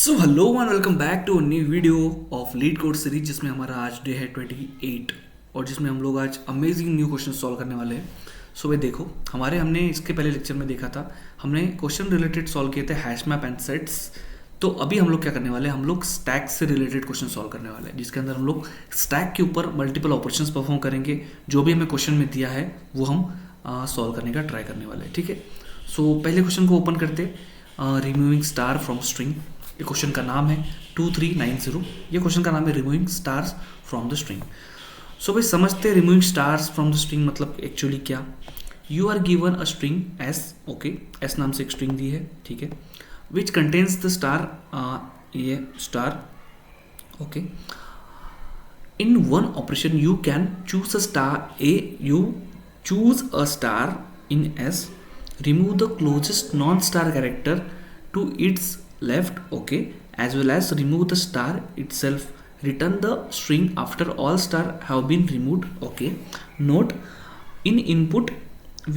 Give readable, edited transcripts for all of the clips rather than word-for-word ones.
So hello and welcome back to new video of LeetCode series जिसमें हमारा आज day है 28 और जिसमें हम लोग आज अमेजिंग न्यू क्वेश्चन सॉल्व करने वाले हैं। सो भाई देखो, हमने इसके पहले लेक्चर में देखा था, हमने क्वेश्चन रिलेटेड सॉल्व किए थे हैश मैप एंड सेट्स। तो अभी हम लोग क्या करने वाले हैं, हम लोग स्टैक से रिलेटेड क्वेश्चन सॉल्व करने वाले हैं, जिसके अंदर हम लोग स्टैक के ऊपर मल्टीपल ऑपरेशंस परफॉर्म करेंगे। जो भी हमें क्वेश्चन में दिया है वो हम सॉल्व करने का ट्राई करने वाले हैं, ठीक है। सो पहले क्वेश्चन को ओपन करते, रिमूविंग स्टार फ्रॉम स्ट्रिंग। ये क्वेश्चन का नाम है 2390। ये क्वेश्चन का नाम है removing stars from the string. So भाई समझते हैं रिमूविंग स्टार्स फ्रॉम द स्ट्रिंग मतलब एक्चुअली क्या। You are given a string S, okay, S नाम से एक स्ट्रिंग दी है, ठीक है, विच कंटेन्स द स्टार, ये star, okay. In one operation you can choose a star a, you choose a star in S, remove the closest non-star character to its left, okay, as well as remove the star itself. Return the string after all star have been removed, okay. Note, in input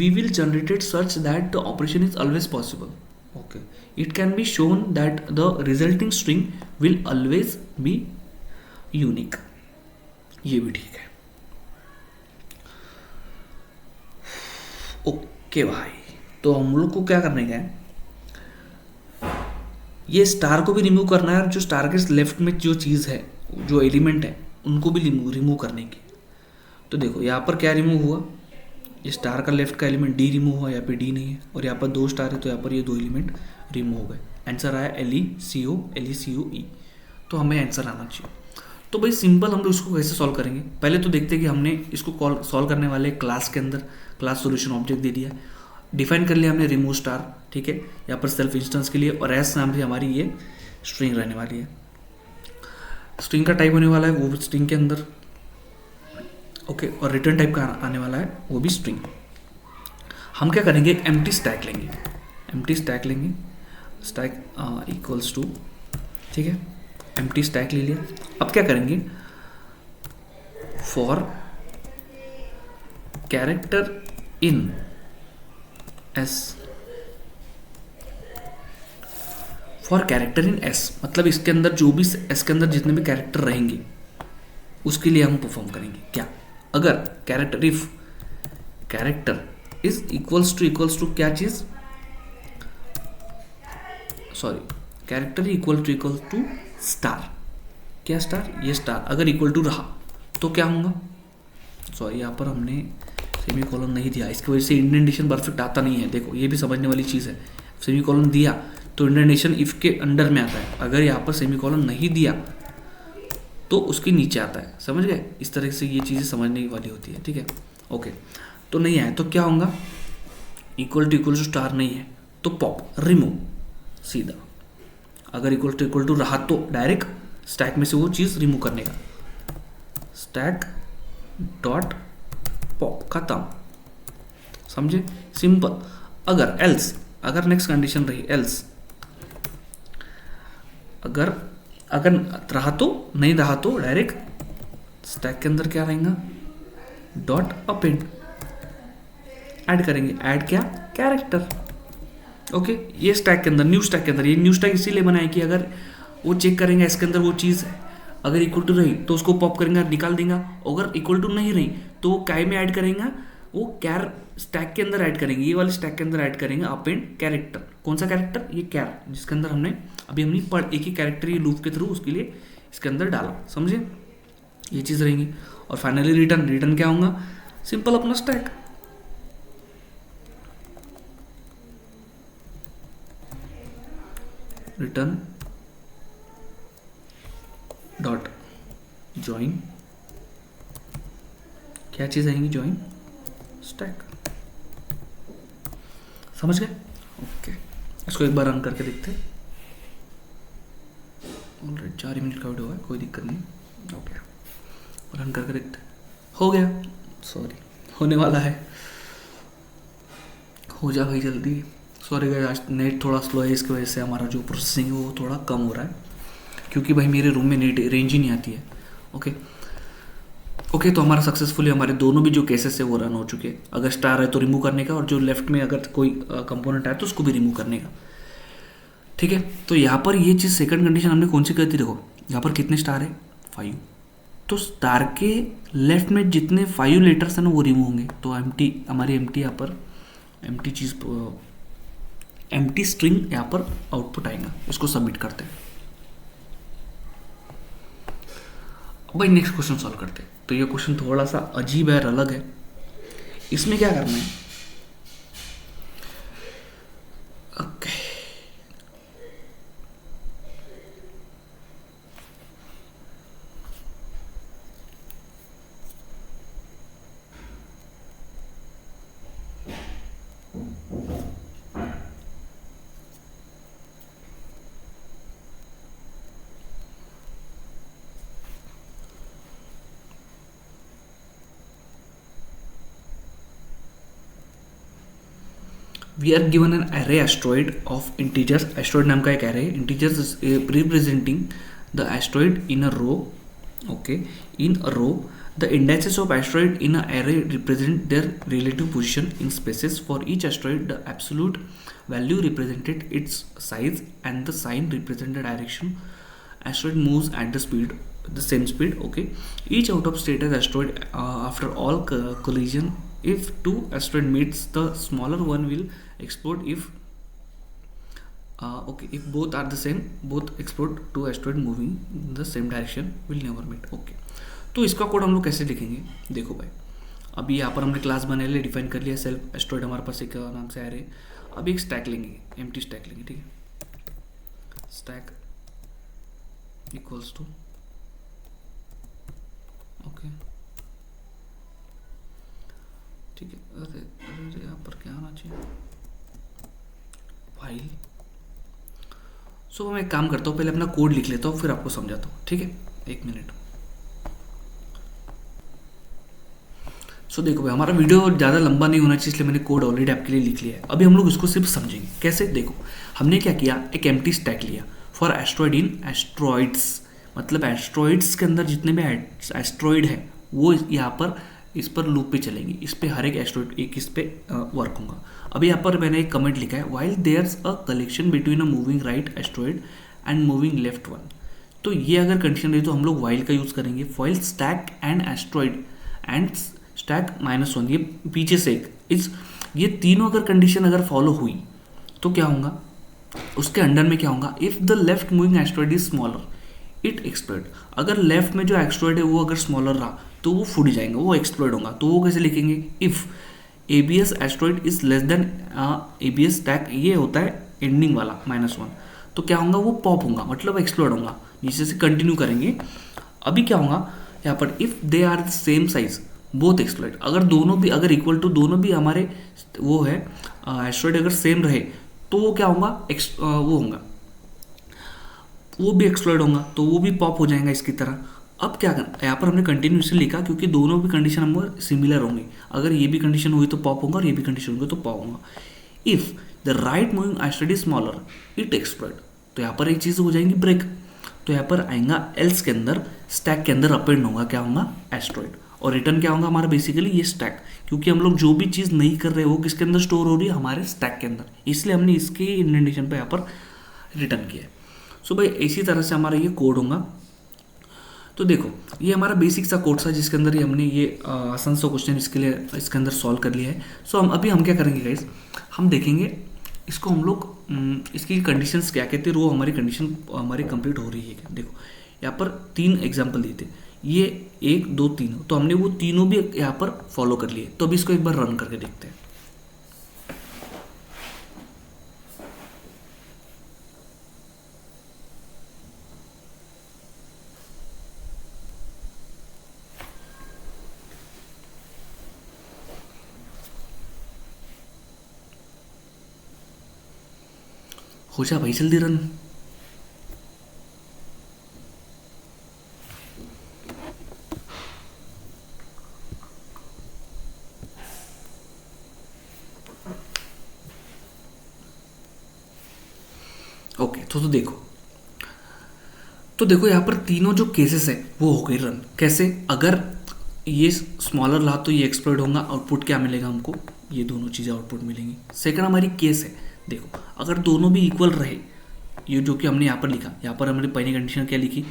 we will generate it such that the operation is always possible, okay. It can be shown that the resulting string will always be unique. ये भी ठीक है, okay भाई। तो हम लोग को क्या करने का है, ये स्टार को भी रिमूव करना है और जो स्टार के लेफ्ट में जो चीज़ है, जो एलिमेंट है, उनको भी रिमूव करने की। तो देखो यहाँ पर क्या रिमूव हुआ, ये स्टार का लेफ्ट का एलिमेंट डी रिमूव हुआ, यहाँ पे डी नहीं है, और यहाँ पर दो स्टार है तो यहाँ पर ये दो एलिमेंट रिमूव हो गए। आंसर आया LECO। तो हमें आंसर आना चाहिए। तो भाई सिंपल, हम लोग इसको कैसे सॉल्व करेंगे। पहले तो देखते हैं कि हमने इसको सॉल्व करने वाले क्लास के अंदर क्लास सोल्यूशन ऑब्जेक्ट दे दिया है, डिफाइन कर लिया हमने रिमूव स्टार, ठीक है, यहाँ पर सेल्फ इंस्टेंस के लिए, और एस नाम से हमारी ये स्ट्रिंग रहने वाली है। स्ट्रिंग का टाइप होने वाला है वो भी स्ट्रिंग के अंदर, ओके, और रिटर्न टाइप का आने वाला है वो भी स्ट्रिंग। हम क्या करेंगे, एम्प्टी स्टैक लेंगे, स्टैक इक्वल्स टू, ठीक है, एम्प्टी स्टैक ले लिया। अब क्या करेंगे, for character in S, for character in S मतलब इसके अंदर जो भी एस के अंदर जितने भी कैरेक्टर रहेंगे उसके लिए हम परफॉर्म करेंगे क्या। अगर character, if character is equals to क्या चीज, sorry, character equal to star, क्या स्टार, ये स्टार अगर इक्वल टू रहा तो क्या होगा, सॉरी यहाँ पर हमने सेमी कॉलन नहीं दिया, इसकी वजह से इंडेंटेशन परफेक्ट आता नहीं है। देखो ये भी समझने वाली चीज़ है, सेमी कॉलन दिया तो इंडेंटेशन इफ के अंडर में आता है, अगर यहाँ पर सेमी कॉलन नहीं दिया तो उसके नीचे आता है, समझ गए। इस तरह से ये चीज़ें समझने वाली होती है, ठीक है, ओके। तो नहीं आया तो क्या होगा, इक्वल टू स्टार नहीं है तो पॉप, रिमूव सीधा। अगर इक्वल टू रहा तो डायरेक्ट स्टैक में से वो चीज़ रिमूव करने का, स्टैक डॉट पॉप, खत्म, समझे, सिंपल। अगर एल्स, अगर नेक्स्ट कंडीशन रही एल्स, अगर रहा तो, नहीं रहा तो डायरेक्ट स्टैक के अंदर क्या रहेगा, डॉट अपेंड, ऐड करेंगे, ऐड क्या, कैरेक्टर, ओके। ये स्टैक के अंदर, न्यू स्टैक के अंदर, ये न्यू स्टैक इसीलिए बनाए कि अगर वो चेक करेंगे इसके अंदर वो चीज़ है, अगर इक्वल टू रही तो उसको पॉप करेंगे, निकाल देगा। अगर इक्वल टू नहीं रही तो वो काय में ऐड करेंगे, वो कैर स्टैक के अंदर ऐड करेंगे, ये वाले स्टैक के अंदर ऐड करेंगे अपेंड कैरेक्टर। कौन सा कैरेक्टर, ये कैर, जिसके अंदर हमने एक ही कैरेक्टर ये लूप के थ्रू उसके लिए इसके अंदर डाला, समझे, ये चीज़ रहेंगी। और फाइनली रिटर्न क्या होगा, सिंपल अपना स्टैक, रिटर्न डॉट ज्वाइन, क्या चीज़ आएंगी, ज्वाइन स्टैक, समझ गए, ओके। इसको एक बार रन करके देखते हैं। ऑलरेडी 4 मिनट का वीडियो है, कोई दिक्कत नहीं, ओके, रन करके देखते, हो गया, सॉरी होने वाला है, हो जा भाई जल्दी। सॉरी गाइस, आज नेट थोड़ा स्लो है, इसकी वजह से हमारा जो प्रोसेसिंग है वो थोड़ा कम हो रहा है, क्योंकि भाई मेरे रूम में नेट रेंज ही नहीं आती है, ओके। तो हमारा सक्सेसफुली हमारे दोनों भी जो केसेस है वो रन हो चुके हैं। अगर स्टार है तो रिमूव करने का, और जो लेफ्ट में अगर कोई कंपोनेंट आए तो उसको भी रिमूव करने का। ठीक है, तो यहाँ पर ये चीज़ सेकंड कंडीशन हमने कौन सी कर दी, देखो यहाँ पर कितने स्टार है, 5। तो स्टार के लेफ्ट में जितने 5 लेटर्स हैं ना वो रिमूव होंगे, तो एम्प्टी हमारी एम्प्टी यहाँ पर एम्प्टी चीज़ एम्प्टी स्ट्रिंग यहाँ पर आउटपुट आएगा। इसको सबमिट करते हैं। भाई नेक्स्ट क्वेश्चन सॉल्व करते हैं। तो ये क्वेश्चन थोड़ा सा अजीब है और अलग है। इसमें क्या करना है, okay we are given an array asteroid of integers. Asteroid नाम का एक array, integers representing the asteroid in a row. Okay, in a row the indices of asteroid in a array represent their relative position in spaces. For each asteroid the absolute value represented its size and the sign represent the direction asteroid moves at the same speed. Okay, each out of status asteroid after all collision, if two asteroid meets, the smaller one will explode. If okay, if both are the same, both explode. Two asteroid moving in the same direction will never meet. Okay, तो इसका code हम लोग कैसे लिखेंगे, देखो भाई अभी यहाँ पर हमने क्लास बना लिया, डिफाइन कर लिया सेल्फ एस्ट्रॉइड हमारे पास एक नाम से आ रहे। अभी एक स्टैक लेंगे, एम्प्टी स्टैक लेंगे, ठीक है। स्टैक इक्वल्स टू ओके, ठीक है। अरे अरे यहाँ पर क्या आना चाहिए, फाइल। सो मैं एक काम करता हूँ, पहले अपना कोड लिख लेता हूँ फिर आपको समझाता हूँ, ठीक है, 1 मिनट। सो देखो भाई हमारा वीडियो ज़्यादा लंबा नहीं होना चाहिए, इसलिए मैंने कोड ऑलरेडी आपके लिए लिख लिया है। अभी हम लोग इसको सिर्फ समझेंगे कैसे। देखो हमने क्या किया, एक एम्प्टी स्टैक लिया फॉर एस्ट्रॉइड इन एस्ट्रॉइड्स, मतलब एस्ट्रॉइड्स के अंदर जितने भी एस्ट्रॉइड है वो यहाँ पर इस पर लूप पे चलेंगी, इस पे हर एक एस्ट्रॉइड एक इस पे वर्क होगा। अभी यहाँ पर मैंने एक कमेंट लिखा है, while there's a collection between a moving right asteroid and moving left one. तो ये अगर कंडीशन रही तो हम लोग वाइल का यूज़ करेंगे, while stack and asteroid and stack -1, ये पीछे से एक इस ये तीनों अगर कंडीशन अगर फॉलो हुई तो क्या होगा, उसके अंडर में क्या होगा, if the left moving asteroid is smaller it explode. अगर लेफ्ट में जो एस्ट्रॉइड है वो अगर स्मॉलर रहा तो वो फूट जाएगा, वो एक्सप्लोड होगा। तो वो कैसे लिखेंगे, if ABS asteroid is less than ABS stack, ये होता है एंडिंग वाला -1, तो क्या होगा, वो पॉप होगा, मतलब एक्सप्लोड होगा। नीचे से कंटिन्यू करेंगे। अभी क्या होगा यहाँ पर, if they are the same size both explode, अगर दोनों भी अगर इक्वल टू दोनों भी हमारे वो है एस्ट्रॉइड अगर सेम रहे तो वो क्या होगा, वो होगा, वो भी एक्सप्लोइड होगा, तो वो भी पॉप हो जाएगा इसकी तरह। अब क्या करना, यहाँ पर हमने कंटिन्यू इसलिए लिखा क्योंकि दोनों भी कंडीशन हम सिमिलर होंगे। अगर ये भी कंडीशन हुई तो पॉप होगा और ये भी कंडीशन हुई तो पॉप होगा। If the right moving asteroid is smaller it exploit, तो यहाँ पर एक चीज़ हो जाएगी ब्रेक, तो यहाँ पर आएगा एल्स के अंदर स्टैक के अंदर अपेंड होगा, क्या होगा, एस्ट्रॉइड। और रिटर्न क्या होगा हमारा, बेसिकली ये स्टैक, क्योंकि हम लोग जो भी चीज़ नहीं कर रहे हो किसके अंदर स्टोर हो रही है, हमारे स्टैक के अंदर, इसलिए हमने इसके इंडेंटेशन पे यहाँ पर रिटर्न किया है। सो भाई इसी तरह से हमारा ये कोड होगा। तो देखो ये हमारा बेसिक सा कोड था जिसके अंदर ही हमने ये आसान सा क्वेश्चन इसके लिए इसके अंदर सॉल्व कर लिया है। सो हम क्या करेंगे गाइस, हम देखेंगे इसको हम लोग इसकी कंडीशंस क्या कहते हैं, वो हमारी कंडीशन हमारी कंप्लीट हो रही है क्या। देखो यहाँ पर 3 एग्जाम्पल दिए थे, ये 1 2 3, तो हमने वो तीनों भी यहाँ पर फॉलो कर लिए। तो अभी इसको एक बार रन करके देखते हैं। हो जा भाई जल्दी रन। ओके तो देखो यहाँ पर तीनों जो केसेस है वो हो गई रन। कैसे, अगर ये स्मॉलर रहा तो ये एक्सप्लोड होगा, आउटपुट क्या मिलेगा हमको, ये दोनों चीज़ें आउटपुट मिलेंगी। सेकंड हमारी केस है, देखो अगर दोनों भी इक्वल रहे ये जो कि हमने यहाँ पर लिखा, यहाँ पर हमने पहली कंडीशन क्या लिखी,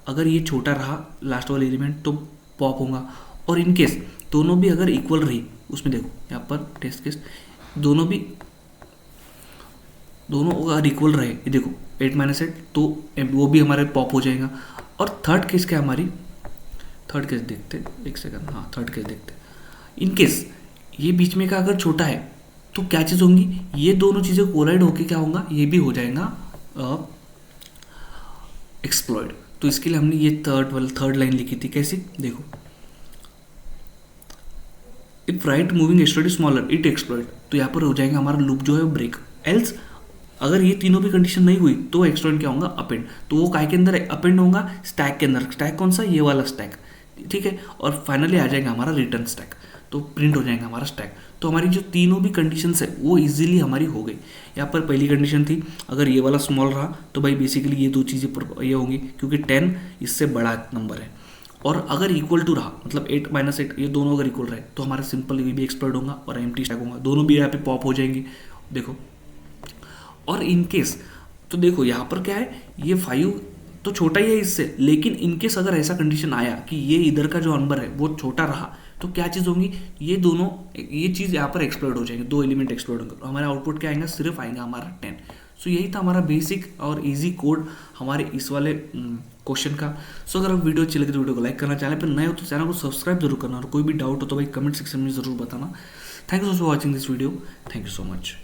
अगर ये छोटा रहा लास्ट वाला एलिमेंट तो पॉप होगा, और इन केस दोनों भी अगर इक्वल रही, उसमें देखो यहाँ पर टेस्ट केस दोनों अगर इक्वल रहे, ये देखो 8 - 8 तो वो भी हमारे पॉप हो जाएगा। और थर्ड केस क्या हमारी, थर्ड केस देखते, एक सेकंड, हाँ थर्ड केस देखते, इन केस ये बीच में का अगर छोटा है तो क्या चीज़ होंगी, ये दोनों चीज़ें कोलाइड होके क्या होगा, ये भी हो जाएगा एक्सप्लॉइड। तो इसके लिए हमने ये थर्ड लाइन लिखी थी, कैसी देखो, if right moving asteroid smaller it explode, तो यहाँ पर हो जाएगा हमारा लूप जो है वो ब्रेक। एल्स अगर ये तीनों भी कंडीशन नहीं हुई तो एक्सटेंड क्या होगा, अपेंड, तो वो काय के अंदर अपेंड होगा, स्टैक के अंदर। स्टैक कौन सा, ये वाला स्टैक, ठीक है। और फाइनली आ जाएगा हमारा रिटर्न स्टैक, तो प्रिंट हो जाएगा हमारा स्टैक। तो हमारी जो तीनों भी कंडीशंस है वो इजीली हमारी हो गई। यहाँ पर पहली कंडीशन थी अगर ये वाला स्मॉल रहा तो भाई बेसिकली ये दो चीज़ें ये होंगी, क्योंकि 10 इससे बड़ा नंबर है। और अगर इक्वल टू रहा, मतलब 8 - 8 ये दोनों अगर इक्वल रहे तो हमारा सिंपल ये भी एक्सप्लोड होगा और एम्प्टी स्टैक होगा, दोनों भी यहाँ पे पॉप हो जाएंगे, देखो। और इन केस तो देखो यहाँ पर क्या है, ये 5 तो छोटा ही है इससे, लेकिन इनकेस अगर ऐसा कंडीशन आया कि ये इधर का जो नंबर है वो छोटा रहा तो क्या चीज़ होगी, ये दोनों ये चीज़ यहाँ पर एक्सप्लोड हो जाएंगे, दो एलिमेंट एक्सप्लोड होंगे, तो हमारा आउटपुट क्या आएगा, सिर्फ आएगा हमारा 10। सो यही था हमारा बेसिक और इजी कोड हमारे इस वाले क्वेश्चन का। सो अगर आप वीडियो अच्छी लगे तो वीडियो को लाइक करना, चैनल पर नए हो तो चैनल को सब्सक्राइब जरूर करना, और कोई भी डाउट हो तो भाई कमेंट सेक्शन में ज़रूर बताना। Thank you for watching this video, thank you so much.